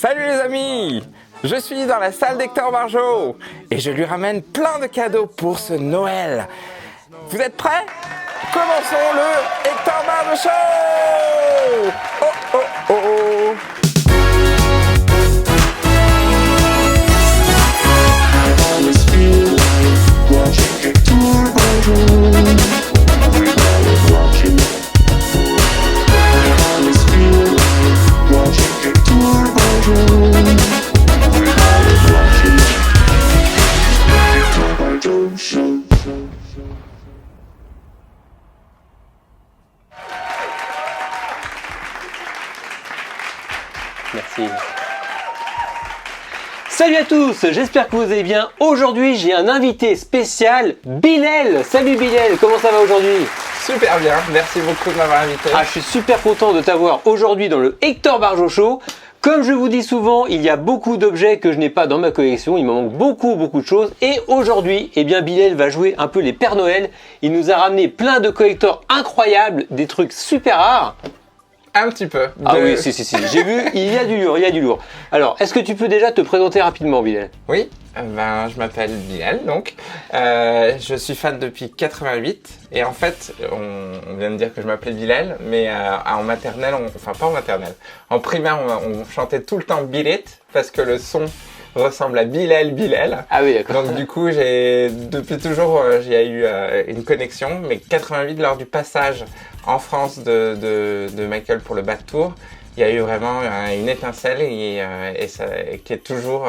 Salut les amis! Je suis dans la salle d'Hector Barjot et je lui ramène plein de cadeaux pour ce Noël. Vous êtes prêts? Commençons le Hector Barjot Show! Oh oh oh oh! Merci. Salut à tous, j'espère que vous allez bien. Aujourd'hui, j'ai un invité spécial, Bilal. Salut Bilal, comment ça va aujourd'hui? Super bien, merci beaucoup de m'avoir invité. Je suis super content de t'avoir aujourd'hui dans le Hector Barjot Show. Comme je vous dis souvent, il y a beaucoup d'objets que je n'ai pas dans ma collection, il me manque beaucoup de choses. Et aujourd'hui, eh bien, Bilal va jouer un peu les Pères Noël. Il nous a ramené plein de collectors incroyables, des trucs super rares. Un petit peu. Ah oui, si, j'ai vu, il y a du lourd. Alors, est-ce que tu peux déjà te présenter rapidement, Bilal? Oui, je m'appelle Bilal, donc. Je suis fan depuis 88. Et en fait, on vient de dire que je m'appelais Bilal, mais en maternelle, enfin pas en maternelle, en primaire, on chantait tout le temps Bilit, parce que le son ressemble à Bilal. Ah oui, d'accord. Donc du coup, depuis toujours, j'ai eu une connexion, mais 88, lors du passage en France de Michael pour le Bad Tour, il y a eu vraiment une étincelle qui est toujours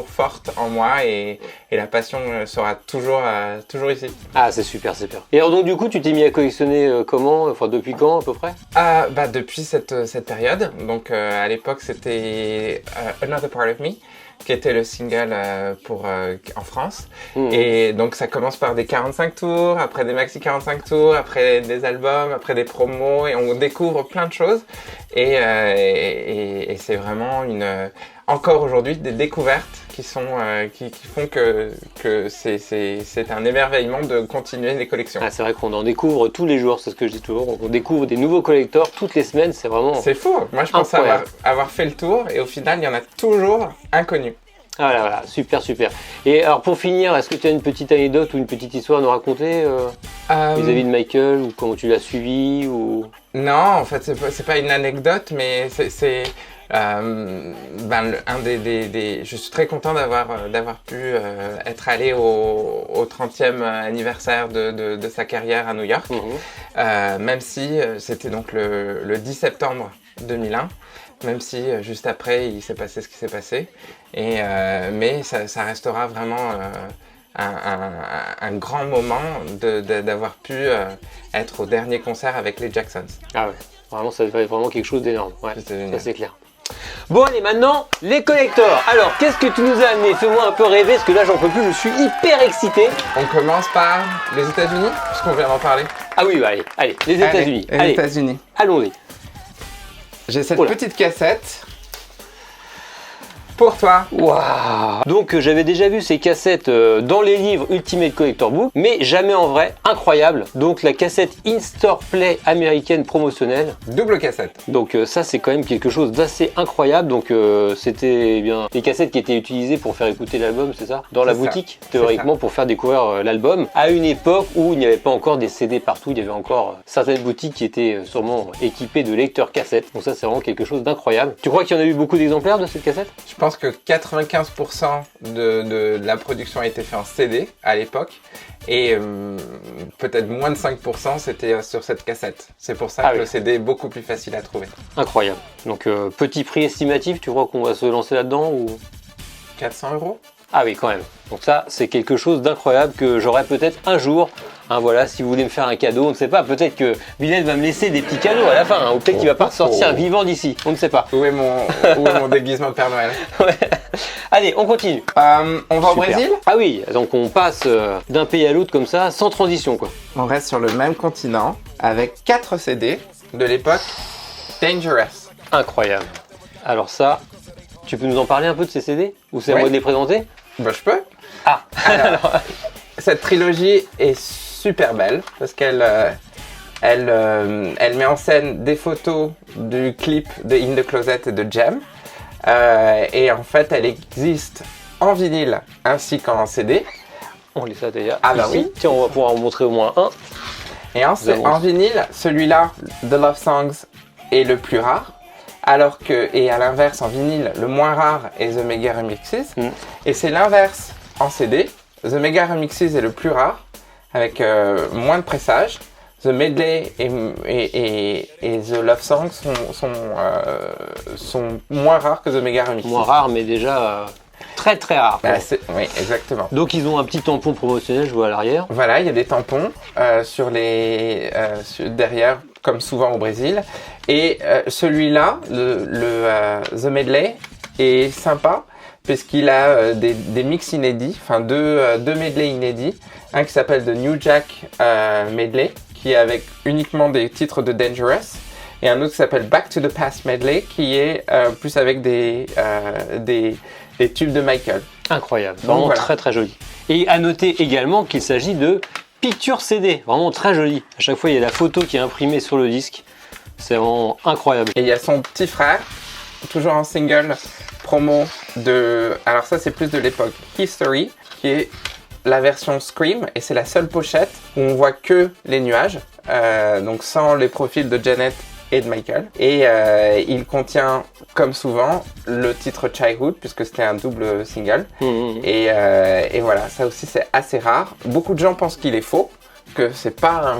forte en moi et la passion sera toujours ici. Ah, c'est super. Et alors donc du coup, tu t'es mis à collectionner comment? Enfin, depuis quand à peu près? Depuis cette période. Donc à l'époque, c'était Another Part of Me, qui était le single en France. Et donc ça commence par des 45 tours, après des maxi 45 tours, après des albums, après des promos, et on découvre plein de choses. Et c'est vraiment encore aujourd'hui des découvertes qui font que c'est un émerveillement de continuer les collections. Ah, c'est vrai qu'on en découvre tous les jours, c'est ce que je dis toujours. On découvre des nouveaux collectors toutes les semaines, c'est vraiment... C'est fou. Moi je pense avoir fait le tour et au final il y en a toujours inconnus. Voilà, super. Et alors pour finir, est-ce que tu as une petite anecdote ou une petite histoire à nous raconter vis-à-vis de Michael, ou comment tu l'as suivi ou... Non, en fait c'est pas une anecdote, mais c'est je suis très content d'avoir pu être allé au 30e anniversaire de sa carrière à New York, même si c'était donc le 10 septembre 2001. Même si juste après il s'est passé ce qui s'est passé, mais ça restera vraiment un grand moment d'avoir pu être au dernier concert avec les Jacksons. Ah ouais, vraiment ça devait être vraiment quelque chose d'énorme, ouais, ça c'est clair. Bon allez, maintenant les collectors. Alors qu'est-ce que tu nous as amené? Fais-moi un peu rêver, parce que là j'en peux plus, je suis hyper excité. On commence par les États-Unis, puisqu'on vient d'en parler. Ah oui, allez, les États-Unis. Les États-Unis. Allons-y. J'ai cette petite cassette pour toi. Waouh! Donc j'avais déjà vu ces cassettes dans les livres Ultimate Collector Book, mais jamais en vrai. Incroyable. Donc la cassette In-Store Play américaine promotionnelle. Double cassette. Donc ça c'est quand même quelque chose d'assez incroyable. Donc c'était bien les cassettes qui étaient utilisées pour faire écouter l'album, c'est ça? Dans la boutique, théoriquement, pour faire découvrir l'album. À une époque où il n'y avait pas encore des CD partout, il y avait encore certaines boutiques qui étaient sûrement équipées de lecteurs cassettes. Donc ça c'est vraiment quelque chose d'incroyable. Tu crois qu'il y en a eu beaucoup d'exemplaires de cette cassette? Je pense que 95% de la production a été fait en CD à l'époque, et peut-être moins de 5% c'était sur cette cassette. C'est pour ça que le CD est beaucoup plus facile à trouver. Incroyable. Donc petit prix estimatif, tu crois qu'on va se lancer là-dedans ou 400 €? Ah oui, quand même. Donc ça, c'est quelque chose d'incroyable que j'aurai peut-être un jour. Voilà, si vous voulez me faire un cadeau, on ne sait pas. Peut-être que Bilal va me laisser des petits cadeaux à la fin, ou peut-être qu'il va pas ressortir vivant d'ici. On ne sait pas. Où est mon déguisement de Père Noël? Ouais. Allez, on continue. On va au Brésil? Ah oui, donc on passe d'un pays à l'autre comme ça, sans transition quoi. On reste sur le même continent avec 4 CD de l'époque Dangerous. Incroyable. Alors ça, tu peux nous en parler un peu de ces CD? Ou c'est à moi de les présenter? Bah je peux. Ah. Alors, cette trilogie est super belle parce qu'elle met en scène des photos du clip de In the Closet et de Gem. Et en fait, elle existe en vinyle ainsi qu'en CD. On les a déjà Ah bah ici. oui. Tiens, on va pouvoir en montrer au moins un. Et en vinyle, celui-là, The Love Songs, est le plus rare. Alors que, et à l'inverse, en vinyle, le moins rare est The Mega Remixes. Et c'est l'inverse en CD. The Mega Remixes est le plus rare, avec moins de pressages. The Medley et The Love Songs sont moins rares que The Mega Remixes. Moins rares, mais déjà très très rares. Bah, oui, exactement. Donc ils ont un petit tampon promotionnel, je vois à l'arrière. Voilà, il y a des tampons derrière, comme souvent au Brésil. Et celui-là, The Medley, est sympa puisqu'il a des mix inédits, enfin deux medley inédits. Un qui s'appelle The New Jack Medley, qui est avec uniquement des titres de Dangerous. Et un autre qui s'appelle Back to the Past Medley, qui est plus avec des tubes de Michael. Incroyable, vraiment voilà. Très très joli. Et à noter également qu'il s'agit de Picture CD, vraiment très joli. À chaque fois, il y a la photo qui est imprimée sur le disque. C'est vraiment incroyable. Et il y a son petit frère, toujours en single promo de... Alors ça, c'est plus de l'époque History, qui est la version Scream. Et c'est la seule pochette où on voit que les nuages, donc sans les profils de Janet et de Michael. Et il contient, comme souvent, le titre Childhood, puisque c'était un double single. Et voilà, ça aussi c'est assez rare. Beaucoup de gens pensent qu'il est faux, que c'est pas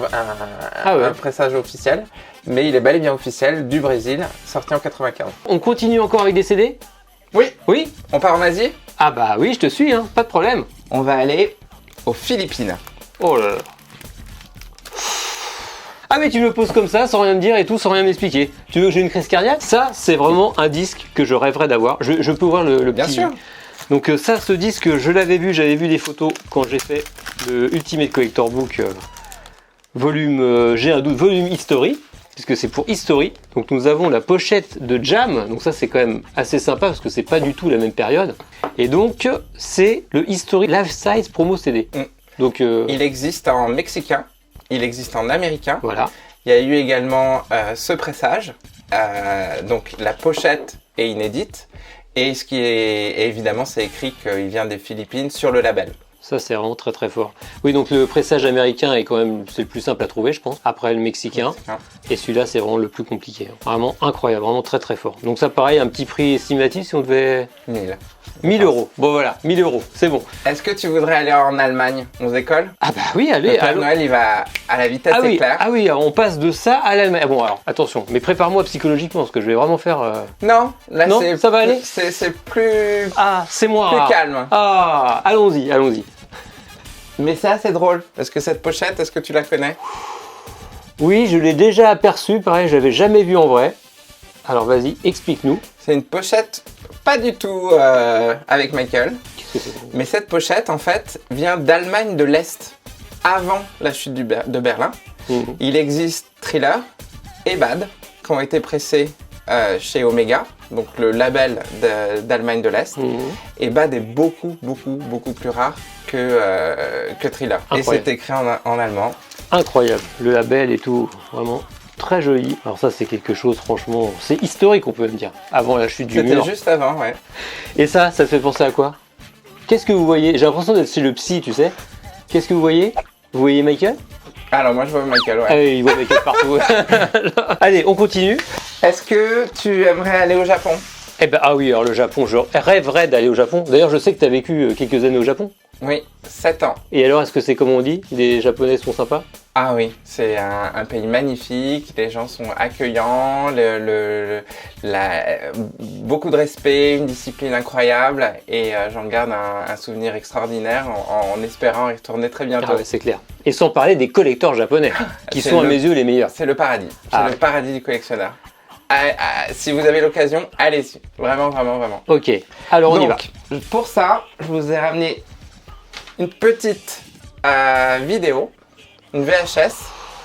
un pressage officiel, mais il est bel et bien officiel, du Brésil, sorti en 95. On continue encore avec des CD ? Oui. Oui. On part en Asie ? Ah bah oui, je te suis, hein, pas de problème. On va aller aux Philippines. Oh là là. Ah mais tu me le poses comme ça, sans rien me dire et tout, sans rien m'expliquer. Tu veux que j'ai une crise cardiaque ? Ça, c'est vraiment un disque que je rêverais d'avoir. Je peux ouvrir le Bien petit... sûr. Donc ça, ce disque, je l'avais vu, j'avais vu des photos quand j'ai fait le Ultimate Collector Book volume, j'ai un doute, volume History, puisque c'est pour History. Donc nous avons la pochette de Jam, donc ça c'est quand même assez sympa parce que c'est pas du tout la même période. Et donc c'est le History Life Size Promo CD. Donc il existe en mexicain. Il existe en américain. Voilà. Il y a eu également ce pressage. Donc la pochette est inédite. Et ce qui est évidemment, c'est écrit qu'il vient des Philippines sur le label. Ça, c'est vraiment très très fort. Oui, donc le pressage américain est quand même c'est le plus simple à trouver, je pense. Après le mexicain. Et celui-là, c'est vraiment le plus compliqué. Vraiment incroyable, vraiment très très fort. Donc ça, pareil, un petit prix estimatif si on devait... 1000 euros. Bon voilà, 1000 euros, c'est bon. Est-ce que tu voudrais aller en Allemagne? On décolle? Ah bah oui, allez. Le Père Noël, il va à la vitesse éclair. Ah oui, alors on passe de ça à l'Allemagne. Bon alors, attention, mais prépare-moi psychologiquement, parce que je vais vraiment faire... Non, là non, ça va aller. C'est plus... Ah, c'est moi. Plus calme. Ah, allons-y. Mais c'est assez drôle, parce que cette pochette, est-ce que tu la connais? Oui, je l'ai déjà aperçue, pareil, je l'avais jamais vue en vrai. Alors vas-y, explique-nous. C'est une pochette pas du tout avec Michael. Qu'est-ce que c'est? Mais cette pochette, en fait, vient d'Allemagne de l'Est, avant la chute de Berlin. Il existe Thriller et Bad, qui ont été pressés chez Omega, donc le label d'Allemagne de l'Est. Et Bad est beaucoup plus rare que Thriller. Incroyable. Et c'est écrit en allemand. Incroyable, le label et tout, vraiment très joli. Alors ça, c'est quelque chose, franchement, c'est historique, on peut même dire, avant la chute du mur. C'était juste avant, ouais. Et ça te fait penser à quoi? Qu'est-ce que vous voyez? J'ai l'impression d'être chez le psy, tu sais. Qu'est-ce que vous voyez? Vous voyez Michael? Alors moi, je vois Michael, ouais. Ah oui, il voit Michael partout. Allez, on continue. Est-ce que tu aimerais aller au Japon? Eh ben, ah oui, alors le Japon, je rêverais d'aller au Japon. D'ailleurs, je sais que tu as vécu quelques années au Japon. Oui, 7 ans. Et alors, est-ce que c'est comme on dit? Les Japonais sont sympas? Ah oui, c'est un pays magnifique, les gens sont accueillants, beaucoup de respect, une discipline incroyable et j'en garde un souvenir extraordinaire en espérant y retourner très bientôt. Ah ouais, c'est clair. Et sans parler des collecteurs japonais, qui sont à mes yeux les meilleurs. C'est le paradis, c'est le paradis du collectionneur. Si vous avez l'occasion, allez-y, vraiment. Ok, alors on y va. Pour ça, je vous ai ramené une petite vidéo. Une VHS,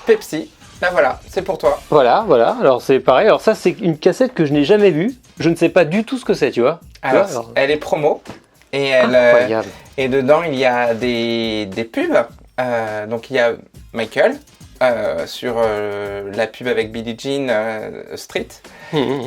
Pepsi, là voilà, c'est pour toi. Voilà, alors c'est pareil, alors ça c'est une cassette que je n'ai jamais vue, je ne sais pas du tout ce que c'est, tu vois. Alors, elle est promo, et et dedans il y a des pubs, donc il y a Michael, sur la pub avec Billie Jean Street.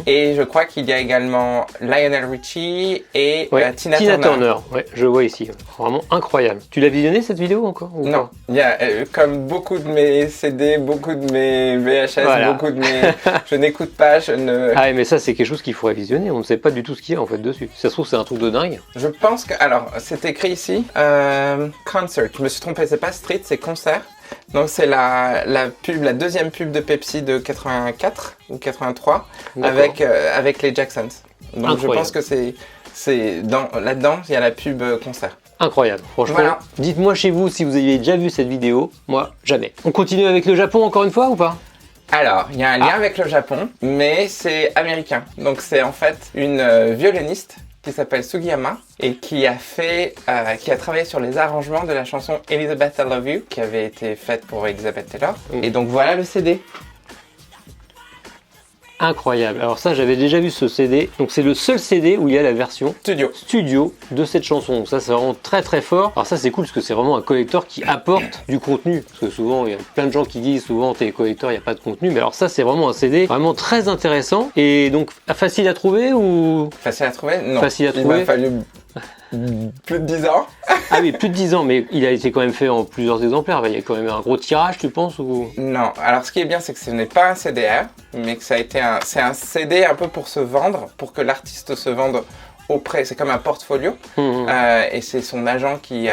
Et je crois qu'il y a également Lionel Richie et Tina Turner. Ouais, je vois ici. Vraiment incroyable. Tu l'as visionné cette vidéo encore ou Non. Il y a, comme beaucoup de mes CD, beaucoup de mes VHS, beaucoup de mes... je n'écoute pas, je ne... Ah mais ça c'est quelque chose qu'il faudrait visionner. On ne sait pas du tout ce qu'il y a en fait dessus. Si ça se trouve c'est un truc de dingue. Je pense que... Alors, c'est écrit ici. Concert. Je me suis trompé, c'est pas Street, c'est concert. Donc c'est la deuxième pub de Pepsi de 84 ou 83 avec les Jacksons. Donc incroyable. Je pense que c'est là-dedans, il y a la pub concert. Incroyable, franchement. Voilà. Dites-moi chez vous si vous avez déjà vu cette vidéo. Moi, jamais. On continue avec le Japon encore une fois ou pas? Alors, il y a un lien avec le Japon, mais c'est américain. Donc c'est en fait une violoniste qui s'appelle Sugiyama et qui a travaillé sur les arrangements de la chanson Elizabeth I Love You qui avait été faite pour Elizabeth Taylor. Et donc voilà le CD. Incroyable. Alors ça, j'avais déjà vu ce CD. Donc c'est le seul CD où il y a la version studio de cette chanson. Donc ça, c'est vraiment très très fort. Alors ça, c'est cool parce que c'est vraiment un collector qui apporte du contenu. Parce que souvent, il y a plein de gens qui disent souvent t'es collector, il n'y a pas de contenu. Mais alors ça, c'est vraiment un CD vraiment très intéressant. Et donc facile à trouver ou... Facile à trouver? Non. Facile à trouver. Il m'a fallu plus de 10 ans. Ah oui, plus de 10 ans, mais il a été quand même fait en plusieurs exemplaires. Il y a quand même un gros tirage, tu penses ou... Non, alors ce qui est bien, c'est que ce n'est pas un CDR, mais que ça a été c'est un CD un peu pour se vendre, pour que l'artiste se vende auprès. C'est comme un portfolio, et c'est son agent qui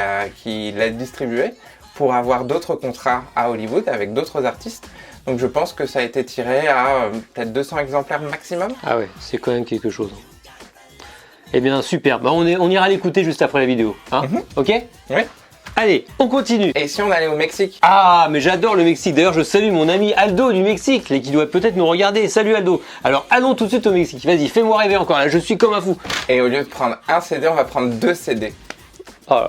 l'a distribué pour avoir d'autres contrats à Hollywood avec d'autres artistes. Donc je pense que ça a été tiré à peut-être 200 exemplaires maximum. Ah ouais, c'est quand même quelque chose. Eh bien, super. Bah, on ira l'écouter juste après la vidéo. Hein Ok? Oui. Allez, on continue. Et si on allait au Mexique? Ah, mais j'adore le Mexique. D'ailleurs, je salue mon ami Aldo du Mexique, qui doit peut-être nous regarder. Salut Aldo. Alors, allons tout de suite au Mexique. Vas-y, fais-moi rêver encore. Là, je suis comme un fou. Et au lieu de prendre un CD, on va prendre 2 CD. Oh,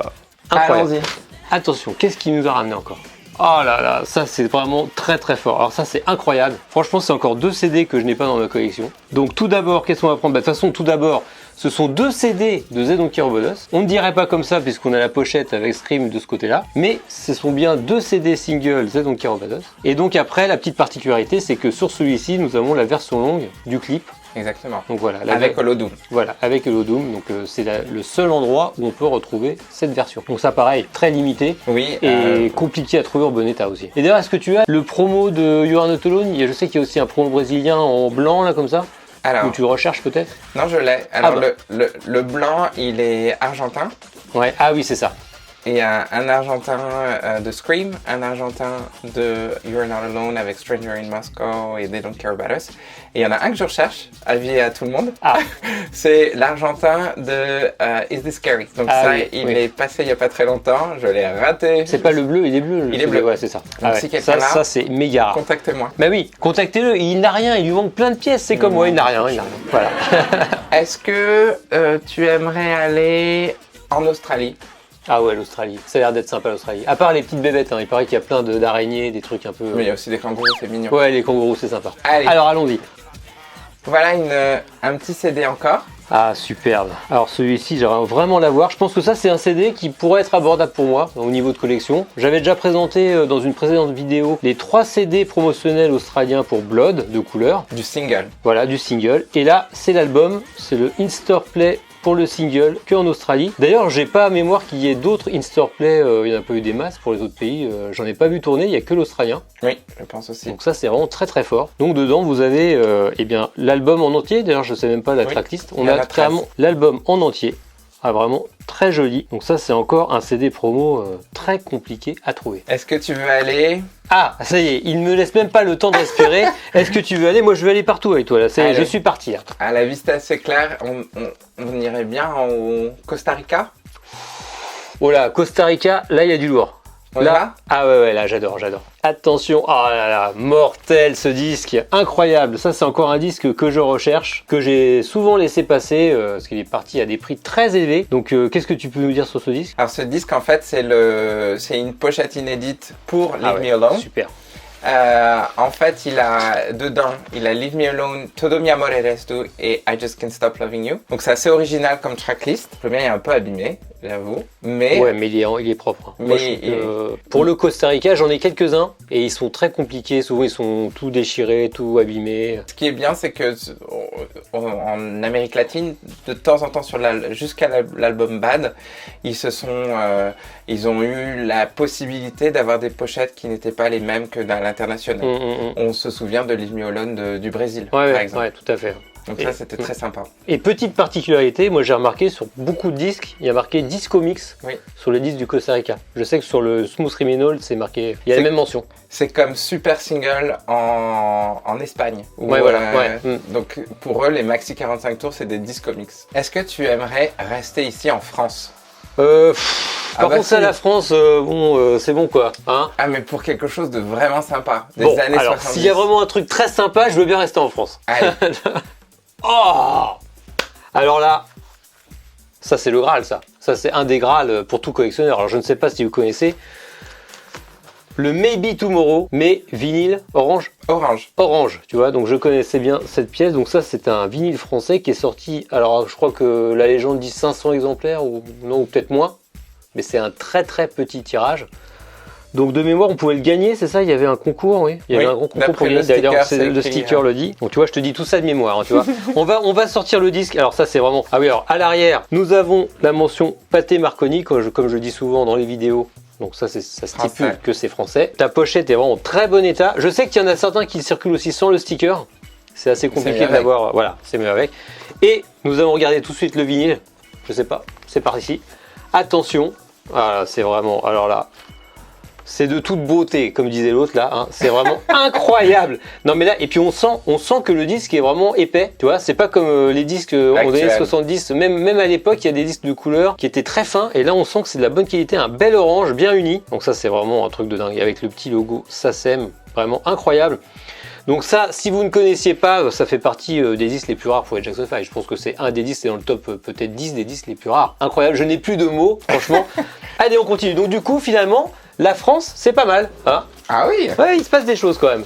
incroyable. Allons-y. Attention, qu'est-ce qui nous a ramené encore? Oh là là, ça c'est vraiment très très fort. Alors ça c'est incroyable. Franchement, c'est encore 2 CD que je n'ai pas dans ma collection. Donc tout d'abord, qu'est-ce qu'on va prendre? Bah, de toute façon, tout d'abord, ce sont 2 CD de Zed Donkey Robodos. On ne dirait pas comme ça puisqu'on a la pochette avec Scream de ce côté-là. Mais ce sont bien 2 CD singles Zed Donkey Robodos. Et donc après, la petite particularité, c'est que sur celui-ci, nous avons la version longue du clip. Exactement. Donc voilà, avec Holodoom. Voilà, avec Holodoom. Donc c'est le seul endroit où on peut retrouver cette version. Donc ça, pareil, très limité. Oui. Et compliqué à trouver en bon état aussi. Et d'ailleurs, est-ce que tu as le promo de You Are Not Alone? Je sais qu'il y a aussi un promo brésilien en blanc là comme ça. Alors, ou tu le recherches peut-être? Non, je l'ai. Alors le blanc, il est argentin. Ouais. Ah oui, c'est ça. Et un argentin de Scream, un argentin de You're Not Alone avec Stranger in Moscow et They Don't Care About Us. Et il y en a un que je recherche, avis à tout le monde. Ah. C'est l'argentin de Is This Scary? Donc il est passé il n'y a pas très longtemps, je l'ai raté. C'est pas le bleu, il est bleu. Il est bleu. Ouais, c'est ça. Donc si quelqu'un ça c'est méga rare. Contactez-moi. Bah oui, contactez-le, il n'a rien, il lui manque plein de pièces, c'est comme moi, il n'a rien. Voilà. Est-ce que tu aimerais aller en Australie? Ah ouais, l'Australie. Ça a l'air d'être sympa l'Australie. À part les petites bébêtes, hein. Il paraît qu'il y a plein d'araignées, des trucs un peu... Mais il y a aussi des kangourous, c'est mignon. Ouais, les kangourous, c'est sympa. Allez. Alors allons-y. Voilà un petit CD encore. Ah, superbe. Alors celui-ci, j'aimerais vraiment l'avoir. Je pense que ça, c'est un CD qui pourrait être abordable pour moi au niveau de collection. J'avais déjà présenté dans une précédente vidéo les 3 CD promotionnels australiens pour Blood de couleur. Du single. Voilà, du single. Et là, c'est l'album. C'est le In-Store Play pour le single que en Australie. D'ailleurs, j'ai pas à mémoire qu'il y ait d'autres in-store play, il n'y en a pas eu des masses pour les autres pays, j'en ai pas vu tourner, il n'y a que l'Australien. Oui, je pense aussi. Donc ça c'est vraiment très très fort. Donc dedans vous avez eh bien l'album en entier, d'ailleurs je sais même pas la tracklist, on a carrément l'album en entier. Ah, vraiment très joli. Donc ça c'est encore un CD promo très compliqué à trouver. Est-ce que tu veux aller... Ah, ça y est, il ne me laisse même pas le temps de respirer. Est-ce que tu veux aller? Moi je vais aller partout avec toi là, ça y est, je suis parti là. À la vue c'est assez clair, on irait bien au Costa Rica. Oh là, Costa Rica, là il y a du lourd. Là, ah ouais, là j'adore. Attention, oh là là, mortel ce disque, incroyable. Ça c'est encore un disque que je recherche, que j'ai souvent laissé passer, parce qu'il est parti à des prix très élevés. Donc qu'est-ce que tu peux nous dire sur ce disque? Alors ce disque en fait c'est une pochette inédite pour Leave Me Alone. Super. En fait, il a Leave Me Alone, Todo Mi Amor Eres Tu et I Just Can't Stop Loving You. Donc c'est assez original comme tracklist. Le mien est un peu abîmé. j'avoue. Mais ouais, mais il est propre. Moi, mais pour le Costa Rica, j'en ai quelques-uns et ils sont très compliqués. Souvent, ils sont tout déchirés, tout abîmés. ce qui est bien, c'est que en Amérique latine, de temps en temps, jusqu'à l'album Bad, ils ont eu la possibilité d'avoir des pochettes qui n'étaient pas les mêmes que dans l'international. On se souvient de Leave Me Alone du Brésil, par exemple. Ouais, tout à fait. Donc ça, c'était très sympa. Et petite particularité, moi j'ai remarqué sur beaucoup de disques, il y a marqué Disco Mix sur le disque du Costa Rica. Je sais que sur le Smooth Criminal, c'est marqué, il y a la même mention. C'est comme Super Single en Espagne. Ouais, voilà. Donc pour eux, les maxi 45 tours, c'est des Disco Mix. Est-ce que tu aimerais rester ici en France? Par contre, ça, la France, c'est bon quoi. Hein, ah, mais pour quelque chose de vraiment sympa. Des bon, années alors, 70. s'il y a vraiment un truc très sympa, je veux bien rester en France. Allez. Oh, alors là, ça c'est le Graal, ça. Ça c'est un des Graals pour tout collectionneur. Alors je ne sais pas si vous connaissez le Maybe Tomorrow, mais vinyle orange. Orange, tu vois. Donc je connaissais bien cette pièce. Donc ça c'est un vinyle français qui est sorti. Alors je crois que la légende dit 500 exemplaires ou non, ou peut-être moins. Mais c'est un très très petit tirage. Donc de mémoire, on pouvait le gagner, c'est ça? Il y avait un concours, oui. Il y avait un gros concours pour gagner. D'ailleurs, le sticker le dit. Donc tu vois, je te dis tout ça de mémoire. Hein, tu vois. on va sortir le disque. Alors ça, c'est vraiment. Ah oui, alors à l'arrière, nous avons la mention Pâté Marconi, comme je dis souvent dans les vidéos. Donc ça stipule que c'est français. Ta pochette est vraiment en très bon état. Je sais qu'il y en a certains qui circulent aussi sans le sticker. C'est assez compliqué d'avoir. Voilà, c'est mieux avec. Et nous allons regarder tout de suite le vinyle. Je sais pas. C'est par ici. Attention. Voilà, c'est vraiment. Alors là. C'est de toute beauté, comme disait l'autre là, hein. C'est vraiment incroyable. Non mais là, et puis on sent que le disque est vraiment épais, tu vois, c'est pas comme les disques aux années 70, même à l'époque, il y a des disques de couleur qui étaient très fins, et là on sent que c'est de la bonne qualité, un bel orange bien uni. Donc ça c'est vraiment un truc de dingue, avec le petit logo SACEM, vraiment incroyable. Donc ça, si vous ne connaissiez pas, ça fait partie des disques les plus rares pour les Jackson 5. Je pense que c'est un des disques, c'est dans le top peut-être 10 des disques les plus rares. Incroyable, je n'ai plus de mots, franchement. Allez, on continue. Donc du coup, finalement, la France, c'est pas mal. Hein, ah oui. Ouais, il se passe des choses quand même.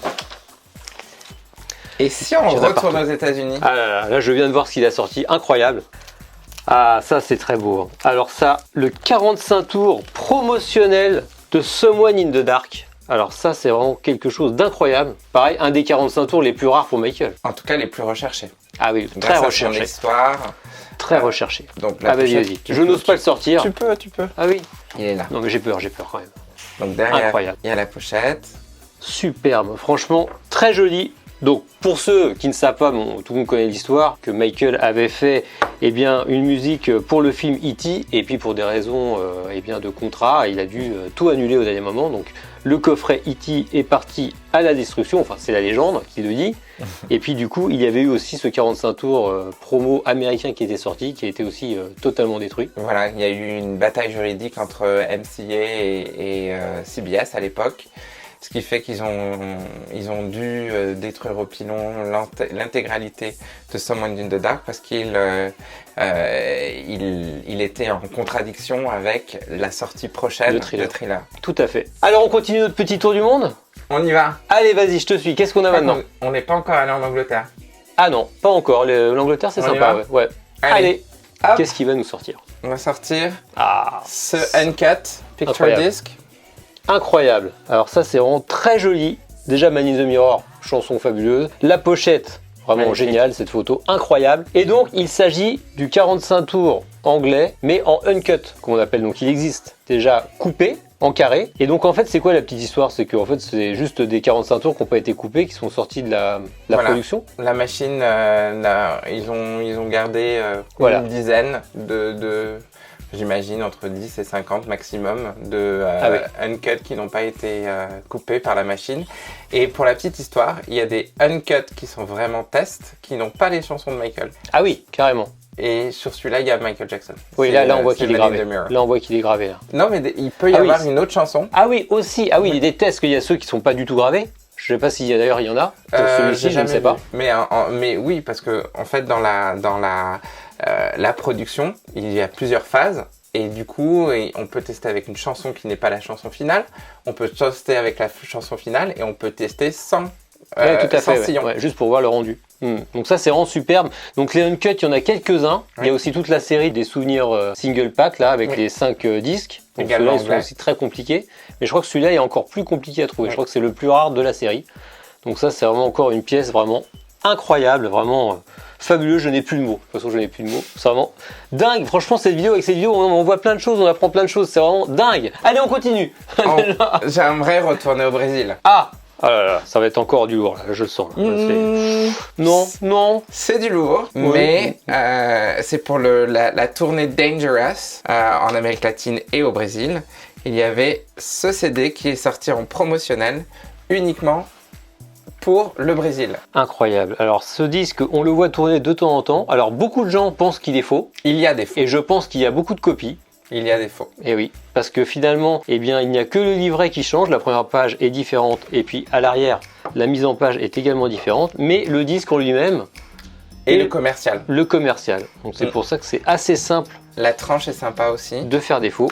Et si on retourne aux États-Unis? Ah là, je viens de voir ce qu'il a sorti. Incroyable. Ah, ça, c'est très beau. Hein. Alors ça, le 45 tours promotionnel de Someone in the Dark. Alors ça, c'est vraiment quelque chose d'incroyable. Pareil, un des 45 tours les plus rares pour Michael. En tout cas, les plus recherchés. Ah oui, très recherché. Histoire. Très recherché. Donc vas-y. Je n'ose pas le sortir. Tu peux. Ah oui. Il est là. Non mais j'ai peur quand même. Donc derrière, incroyable. Il y a la pochette. Superbe, franchement, très joli. Donc pour ceux qui ne savent pas, tout le monde connaît l'histoire, que Michael avait fait une musique pour le film E.T. et puis pour des raisons de contrat, il a dû tout annuler au dernier moment. Donc le coffret E.T. est parti à la destruction, enfin c'est la légende qui le dit. Et puis du coup, il y avait eu aussi ce 45 tours promo américain qui était sorti, qui a été aussi totalement détruit. Voilà, il y a eu une bataille juridique entre MCA et CBS à l'époque. Ce qui fait qu'ils ont dû détruire au pilon l'intégralité de Someone in the Dark parce qu'il était en contradiction avec la sortie prochaine de Thriller. Tout à fait. Alors on continue notre petit tour du monde? On y va. Allez, vas-y, je te suis. Qu'est-ce qu'on a maintenant? On n'est pas encore allé en Angleterre. Ah non, pas encore. L'Angleterre, c'est sympa. Ouais. Allez. Qu'est-ce qui va nous sortir? On va sortir ce Uncut Picture incroyable. Disc. Incroyable. Alors ça, c'est vraiment très joli. Déjà, Man in the Mirror, chanson fabuleuse. La pochette, vraiment géniale, cette photo, incroyable. Et donc, il s'agit du 45 tours anglais, mais en uncut, comme on appelle. Donc, il existe déjà coupé, en carré. Et donc, en fait, c'est quoi la petite histoire? C'est qu'en fait, c'est juste des 45 tours qui n'ont pas été coupés, qui sont sortis de la production. La machine, ils ont gardé une dizaine de j'imagine entre 10 et 50 maximum de uncut qui n'ont pas été coupés par la machine. Et pour la petite histoire, il y a des uncut qui sont vraiment tests, qui n'ont pas les chansons de Michael. Ah oui, carrément. Et sur celui-là, il y a Michael Jackson. Oui, là on voit qu'il est gravé. Là, on voit qu'il est gravé. Là. Non, mais il peut y avoir une autre chanson. Ah oui, aussi. Ah oui, il y a des tests, qu'il y a ceux qui sont pas du tout gravés. Je sais pas si d'ailleurs il y en a. Celui-ci, je ne sais pas. Mais oui, parce que en fait, dans la production, il y a plusieurs phases. Et du coup, on peut tester avec une chanson qui n'est pas la chanson finale. On peut tester avec la chanson finale et on peut tester sans tout à sans fait, sillon. juste pour voir le rendu. Donc ça c'est vraiment superbe. Donc les Uncut, il y en a quelques-uns. Il y a aussi toute la série des souvenirs single pack là avec les 5 disques. Donc ceux-là ils sont aussi très compliqués. Mais je crois que celui-là est encore plus compliqué à trouver. Je crois que c'est le plus rare de la série. Donc ça c'est vraiment encore une pièce vraiment incroyable, vraiment fabuleux. Je n'ai plus de mots. De toute façon je n'ai plus de mots. C'est vraiment dingue. Franchement avec cette vidéo on voit plein de choses, on apprend plein de choses. C'est vraiment dingue. Allez on continue. J'aimerais retourner au Brésil. Ah là là, ça va être encore du lourd, là, je le sens. Là. Non. C'est du lourd, mais c'est pour la tournée Dangerous en Amérique latine et au Brésil. Il y avait ce CD qui est sorti en promotionnel uniquement pour le Brésil. Incroyable. Alors ce disque, on le voit tourner de temps en temps. Alors beaucoup de gens pensent qu'il est faux. Il y a des faux. Et je pense qu'il y a beaucoup de copies. Il y a des faux. Et oui, parce que finalement, il n'y a que le livret qui change. La première page est différente et puis à l'arrière, la mise en page est également différente. Mais le disque en lui-même et le commercial. Le commercial. Donc c'est pour ça que c'est assez simple. La tranche est sympa aussi. De faire des faux.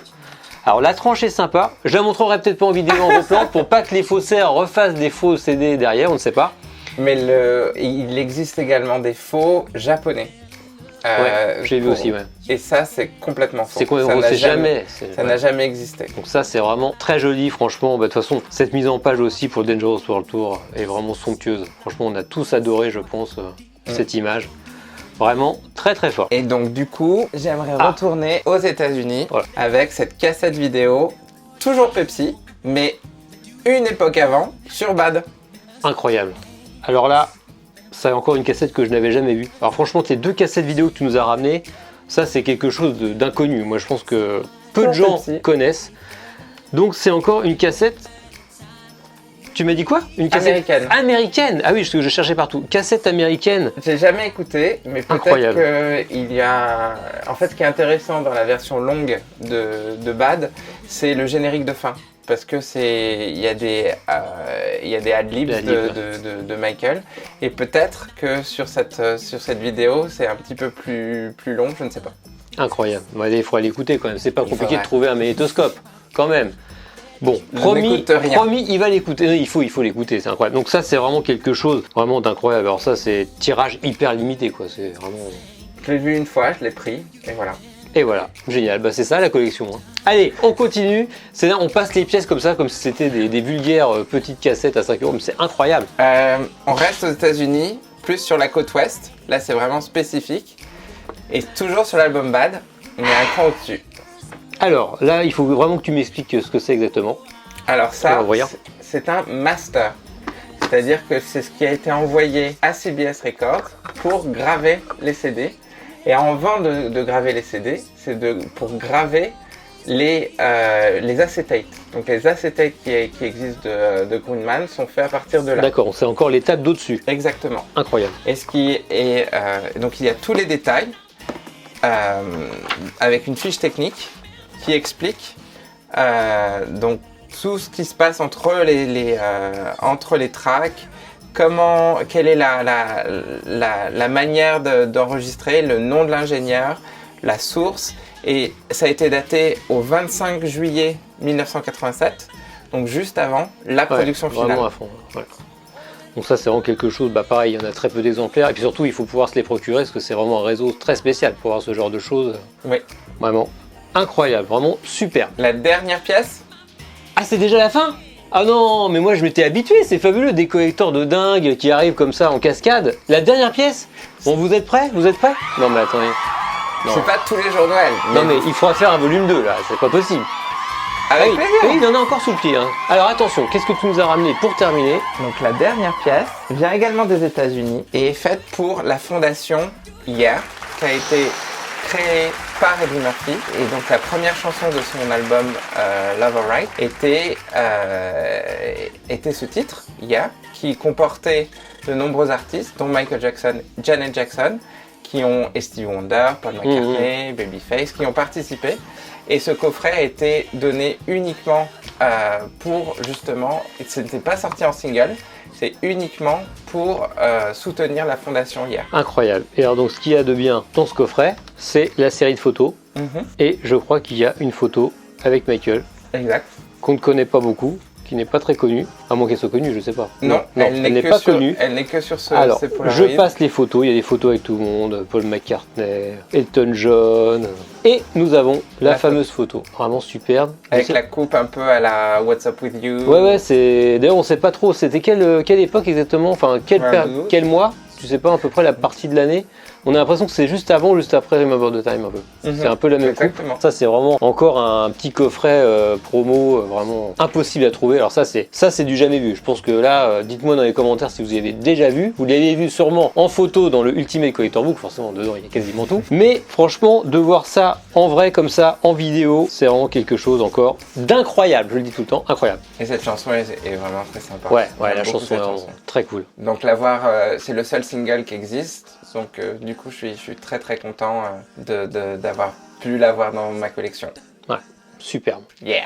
Alors la tranche est sympa. Je la montrerai peut-être pas en vidéo en replan pour pas que les faussaires refassent des faux CD derrière, on ne sait pas. Mais il existe également des faux japonais. J'ai vu aussi, Et ça, c'est complètement faux. C'est complètement faux, ça n'a jamais existé. Donc ça, c'est vraiment très joli, franchement. De toute façon, cette mise en page aussi pour le Dangerous World Tour est vraiment somptueuse. Franchement, on a tous adoré, je pense, cette image. Vraiment très très fort. Et donc du coup, j'aimerais retourner aux États-Unis avec cette cassette vidéo, toujours Pepsi, mais une époque avant, sur Bad. Incroyable. Alors là, c'est encore une cassette que je n'avais jamais vue. Alors franchement, les 2 cassettes vidéo que tu nous as ramenées, ça c'est quelque chose d'inconnu. Moi je pense que peu de gens connaissent. Donc c'est encore une cassette... Tu m'as dit quoi? Une cassette américaine. Ah oui, ce que je cherchais partout. Cassette américaine. J'ai jamais écouté, mais peut-être qu'il y a... En fait, ce qui est intéressant dans la version longue de Bad, c'est le générique de fin. Parce que il y a des ad-libs de Michael. Et peut-être que sur cette vidéo, c'est un petit peu plus long, je ne sais pas. Incroyable. Il faudra l'écouter quand même. C'est pas compliqué de trouver un magnétoscope, quand même. Bon, promis, il va l'écouter. Il faut l'écouter, c'est incroyable. Donc ça, c'est vraiment quelque chose vraiment d'incroyable. Alors ça, c'est tirage hyper limité, quoi. C'est vraiment... Je l'ai vu une fois, je l'ai pris, et voilà. Et voilà, génial. C'est ça la collection. Allez, on continue. C'est là, on passe les pièces comme ça, comme si c'était des vulgaires petites cassettes à 5 €. Mais c'est incroyable. On reste aux États-Unis, plus sur la côte ouest. Là, c'est vraiment spécifique. Et toujours sur l'album Bad, on est un cran au-dessus. Alors là, il faut vraiment que tu m'expliques ce que c'est exactement. Alors ça, c'est un master. C'est-à-dire que c'est ce qui a été envoyé à CBS Records pour graver les CD. Et avant de graver les CD, c'est pour graver les acétates. Donc les acétates qui existent de Grundmann sont faits à partir de là. D'accord, c'est encore l'étape d'au-dessus. Exactement. Incroyable. Et donc il y a tous les détails avec une fiche technique qui explique donc tout ce qui se passe entre les tracks, quelle est la manière d'enregistrer, le nom de l'ingénieur, la source, et ça a été daté au 25 juillet 1987, donc juste avant la production finale. Vraiment à fond. Ouais. Donc ça c'est vraiment quelque chose, pareil, il y en a très peu d'exemplaires, et puis surtout il faut pouvoir se les procurer, parce que c'est vraiment un réseau très spécial pour avoir ce genre de choses. Oui. Vraiment incroyable, vraiment super. La dernière pièce. Ah, c'est déjà la fin? Ah non, mais moi je m'étais habitué, c'est fabuleux, des collecteurs de dingue qui arrivent comme ça en cascade. La dernière pièce? Bon, vous êtes prêts? Non mais attendez. C'est pas tous les jours Noël. Non mais il faudra faire un volume 2 là, c'est pas possible. Avec plaisir. Oui, il en a encore sous le pied. Alors attention, qu'est-ce que tu nous as ramené pour terminer? Donc la dernière pièce vient également des États-Unis et est faite pour la fondation Yeah, qui a été créée par Eddie Murphy. Et donc la première chanson de son album Love Alright était ce titre, Yeah, qui comportait de nombreux artistes, dont Michael Jackson, Janet Jackson, et Stevie Wonder, Paul McCartney, Babyface, qui ont participé. Et ce coffret a été donné uniquement pour justement, ce n'était pas sorti en single, c'est uniquement pour soutenir la fondation Yeah. Incroyable. Et alors donc ce qu'il y a de bien dans ce coffret, c'est la série de photos. Et je crois qu'il y a une photo avec Michael. Exact. Qu'on ne connaît pas beaucoup, qui n'est pas très connue. À moins qu'elle soit connue, je sais pas. Non, elle n'est pas connue. Elle n'est que sur ce Alors, ces Polaroid. je passe les photos. Il y a des photos avec tout le monde. Paul McCartney, Elton John. Et nous avons la fameuse photo. Vraiment superbe. Avec la coupe un peu à la What's Up With You. Ouais, c'est... D'ailleurs, on sait pas trop. C'était quelle époque exactement? Enfin, quel mois? Tu sais pas à peu près la partie de l'année. On a l'impression que c'est juste avant ou juste après Remember the Time un peu. C'est un peu la même coupe. Ça c'est vraiment encore un petit coffret promo vraiment impossible à trouver. Alors ça c'est du jamais vu. Je pense que là, dites-moi dans les commentaires si vous avez déjà vu. Vous l'avez vu sûrement en photo dans le Ultimate Collector Book. Forcément dedans il y a quasiment tout. Mais franchement de voir ça en vrai comme ça en vidéo, c'est vraiment quelque chose encore d'incroyable. Je le dis tout le temps, incroyable. Et cette chanson est vraiment très sympa. Ouais, la chanson est vraiment très cool. Donc l'avoir, c'est le seul single qui existe. Donc du coup je suis très très content d'avoir pu l'avoir dans ma collection. Ouais, superbe. Yeah.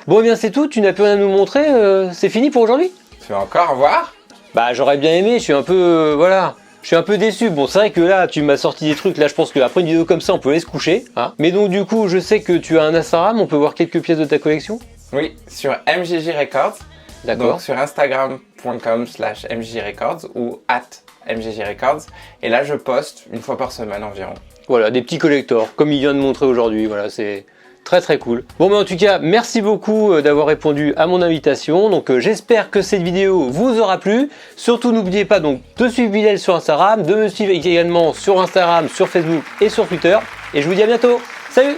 Bon eh bien c'est tout, tu n'as plus rien à nous montrer, c'est fini pour aujourd'hui? Tu veux encore voir? Bah j'aurais bien aimé, je suis un peu, voilà. Je suis un peu déçu. Bon, c'est vrai que là, tu m'as sorti des trucs. Là, je pense qu'après une vidéo comme ça, on peut aller se coucher. Hein. Mais donc, du coup, je sais que tu as un Instagram. On peut voir quelques pièces de ta collection? Oui, sur MJJ Records. D'accord. Donc, sur instagram.com/MJJrecords ou @MJJrecords. Et là, je poste une fois par semaine environ. Voilà, des petits collectors, comme il vient de montrer aujourd'hui. Voilà, c'est très très cool. Bon, mais en tout cas, merci beaucoup d'avoir répondu à mon invitation. Donc, j'espère que cette vidéo vous aura plu. Surtout, n'oubliez pas donc de suivre Bilal sur Instagram, de me suivre également sur Instagram, sur Facebook et sur Twitter. Et je vous dis à bientôt. Salut!